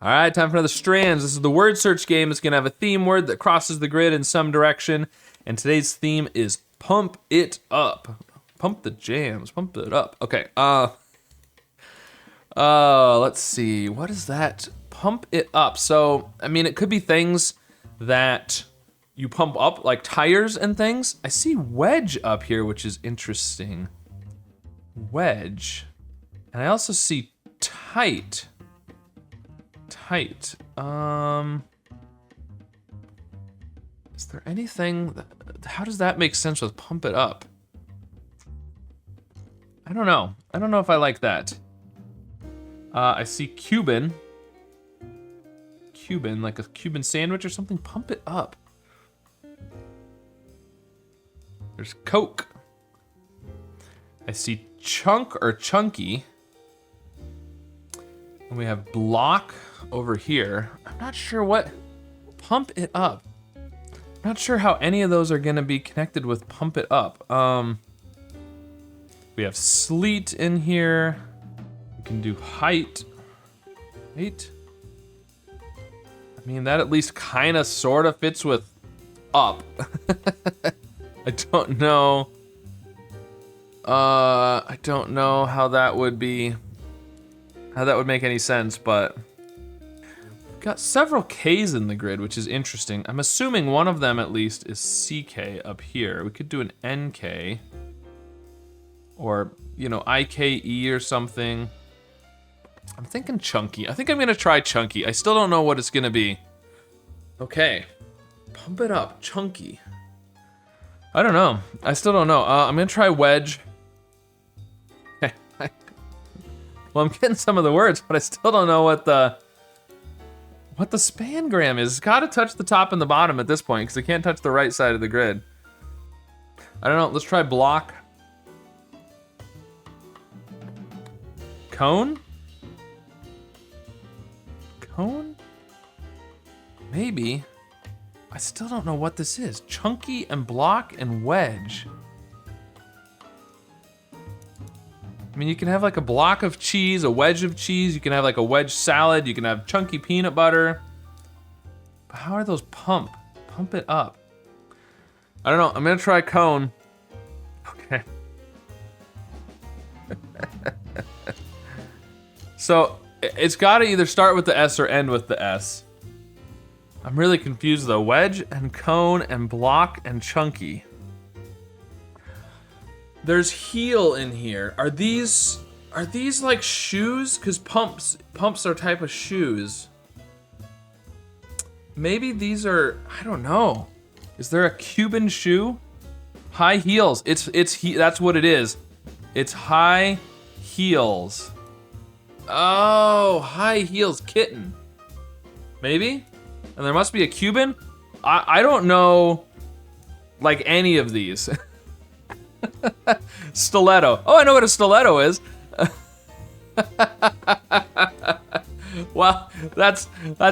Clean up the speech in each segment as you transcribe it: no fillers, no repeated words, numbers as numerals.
All right, time for another strands. This is the word search game. It's gonna have a theme word that crosses the grid in some direction. And today's theme is pump it up. Pump the jams, pump it up. Okay, let's see, what is that? Pump it up. So, I mean, it could be things that you pump up, like tires and things. I see wedge up here, which is interesting. Wedge. And I also see tight. Tight. Is there anything how does that make sense with pump it up? I don't know. I don't know if I like that. I see Cuban. Cuban, like a Cuban sandwich or something. Pump it up. There's Coke. I see chunk or chunky. And we have block over here. I'm not sure what, pump it up. Not sure how any of those are gonna be connected with pump it up. We have sleet in here. We can do height. Height? I mean, that at least kinda sorta fits with up. I don't know. I don't know how that would be, how that would make any sense, but we've got several K's in the grid, which is interesting. I'm assuming one of them at least is CK up here. We could do an NK or, you know, IKE or something. I'm thinking chunky. I think I'm gonna try chunky. I still don't know what it's gonna be. Okay, pump it up, chunky. I don't know. I still don't know. I'm gonna try wedge. Well, I'm getting some of the words, but I still don't know what the spangram is. It's gotta touch the top and the bottom at this point, because it can't touch the right side of the grid. I don't know, let's try block. Cone? Cone? Maybe. I still don't know what this is. Chunky and block and wedge. I mean, you can have like a block of cheese, a wedge of cheese, you can have like a wedge salad, you can have chunky peanut butter. But how are those pump? Pump it up. I don't know, I'm gonna try cone. Okay. So, it's gotta either start with the S or end with the S. I'm really confused though. Wedge and cone and block and chunky. There's heel in here. Are these like shoes? Cause pumps are a type of shoes. Maybe these are, I don't know. Is there a Cuban shoe? High heels. That's what it is. It's high heels. Oh, high heels kitten. Maybe? And there must be a Cuban? I don't know like any of these. Stiletto. Oh, I know what a stiletto is. Wow, that's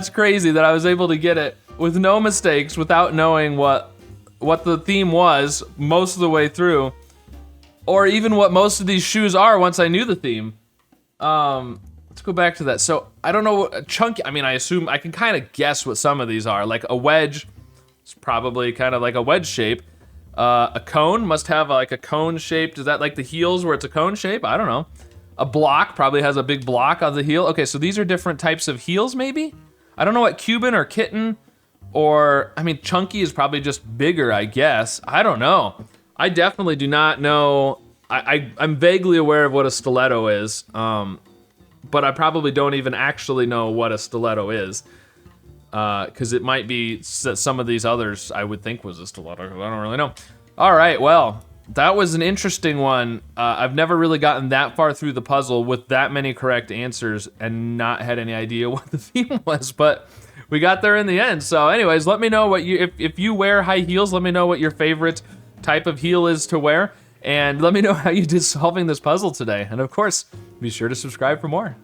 crazy that I was able to get it with no mistakes without knowing what the theme was most of the way through, or even what most of these shoes are once I knew the theme. Let's go back to that. So I don't know what chunky. I mean, I assume I can kind of guess what some of these are. Like a wedge, it's probably kind of like a wedge shape. A cone must have like a cone shape. Is that like the heels where it's a cone shape? I don't know. A block probably has a big block on the heel. Okay, so these are different types of heels maybe? I don't know what Cuban or kitten or, I mean, chunky is probably just bigger, I guess. I don't know. I definitely do not know. I'm vaguely aware of what a stiletto is, but I probably don't even actually know what a stiletto is. Because it might be some of these others I would think was a stiletto, I don't really know. All right, well, that was an interesting one. I've never really gotten that far through the puzzle with that many correct answers and not had any idea what the theme was, but we got there in the end. So anyways, let me know what if you wear high heels, let me know what your favorite type of heel is to wear, and let me know how you did solving this puzzle today. And of course, be sure to subscribe for more.